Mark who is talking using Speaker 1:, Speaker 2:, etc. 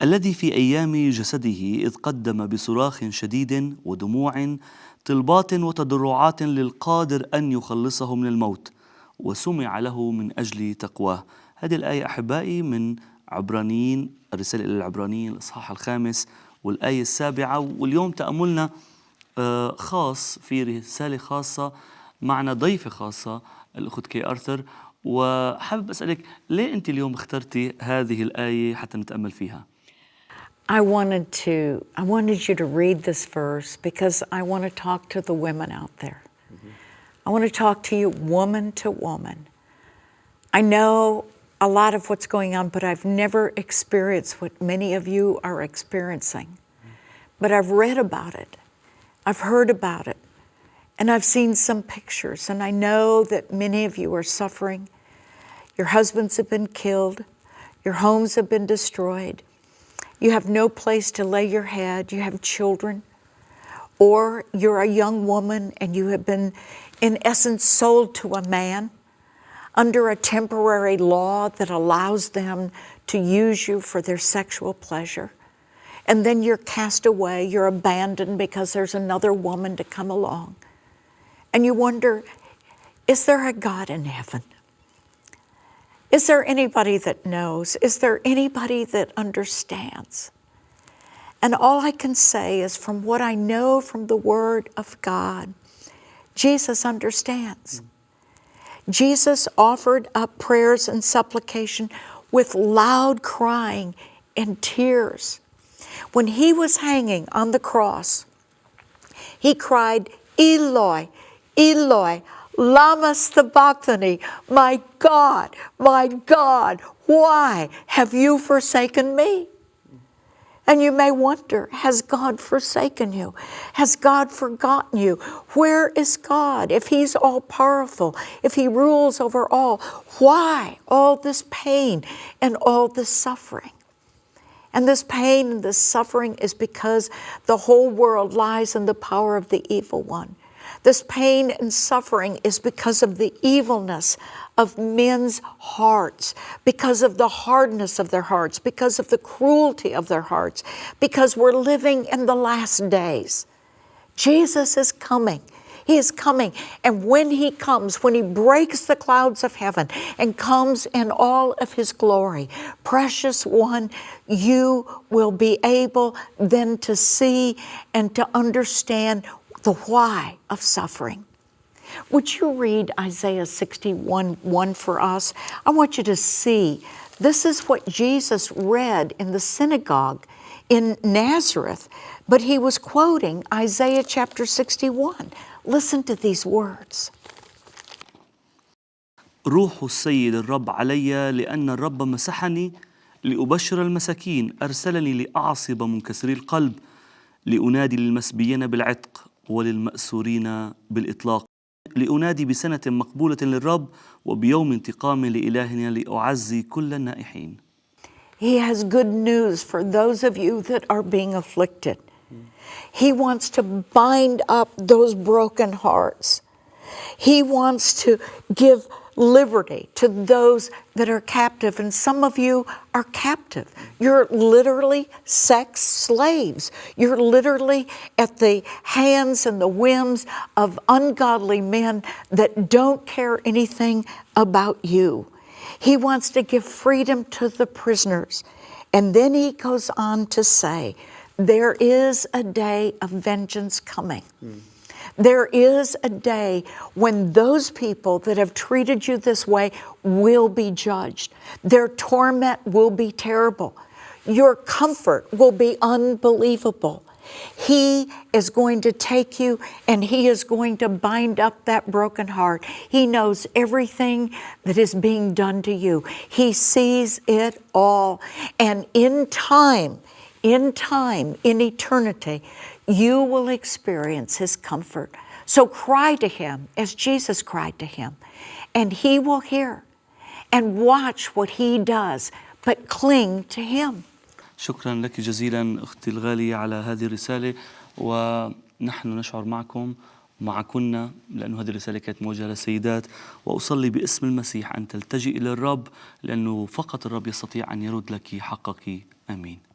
Speaker 1: الذي في أيام جسده إذ قدم بصراخ شديد ودموع طلبات وتضرعات للقادر أن يخلصه من الموت، وسمع له من أجل تقواه. هذه الآية أحبائي من عبرانيين، الرسالة إلى العبرانيين الإصحاح 5 والآية 7. واليوم تأملنا خاص في رسالة خاصة معنا ضيفة خاصة الأخت كي آرثر. وحابب أسألك ليه أنت اليوم اخترتي هذه الآية حتى نتأمل فيها؟
Speaker 2: I wanted you to read this verse because I want to talk to the women out there. I want to talk to you woman to woman. I know a lot of what's going on, but I've never experienced what many of you are experiencing. But I've read about it. I've heard about it. And I've seen some pictures. And I know that many of you are suffering. Your husbands have been killed. Your homes have been destroyed. You have no place to lay your head. You have children. Or you're a young woman and you have been, in essence, sold to a man under a temporary law that allows them to use you for their sexual pleasure. And then you're cast away, you're abandoned because there's another woman to come along. And you wonder, is there a God in heaven? Is there anybody that knows? Is there anybody that understands? And all I can say is from what I know from the Word of God, Jesus understands. Jesus offered up prayers and supplication with loud crying and tears. When he was hanging on the cross, he cried, Eloi, Eloi, lama sabachthani, my God, why have you forsaken me? And you may wonder, has God forsaken you? Has God forgotten you? Where is God? If he's all-powerful, if he rules over all, why all this pain and all this suffering? And this pain and this suffering is because the whole world lies in the power of the evil one. This pain and suffering is because of the evilness of men's hearts, because of the hardness of their hearts, because of the cruelty of their hearts, because we're living in the last days. Jesus is coming. He is coming. And when he comes, when he breaks the clouds of heaven and comes in all of his glory, precious one, you will be able then to see and to understand the why of suffering. Would you read Isaiah 61:1 for us? I want you to see, this is what Jesus read in the synagogue in Nazareth, but he was quoting Isaiah chapter 61. Listen to these words.
Speaker 1: روح السيد الرب علي لأن الرب مسحني لأبشر المساكين، أرسلني لأعصب منكسري القلب، لأنادي للمسبيين بالعتق وللمأسورين بالإطلاق، لأنادي بسنة مقبولة للرب وبيوم انتقام لإلهنا لأعزي كل النائحين.
Speaker 2: He has good news for those of you that are being afflicted. He wants to bind up those broken hearts. He wants to give liberty to those that are captive. And some of you are captive. You're literally sex slaves. You're literally at the hands and the whims of ungodly men that don't care anything about you. He wants to give freedom to the prisoners. And then he goes on to say, there is a day of vengeance coming. There is a day when those people that have treated you this way will be judged. Their torment will be terrible. Your comfort will be unbelievable. He is going to take you and he is going to bind up that broken heart. He knows everything that is being done to you. He sees it all. And in time, in eternity, you will experience his comfort. So cry to him as Jesus cried to him, and he will hear. And watch what he does, but cling to him.
Speaker 1: شكرا لك جزيلا أختي الغالية على هذه الرسالة، ونحن نشعر معكم معكن لأن هذه الرسالة كانت موجهة للسيدات. وأصلي باسم المسيح أن تلتجئ إلى الرب، لأنه فقط الرب يستطيع أن يرد لك حقك. آمين.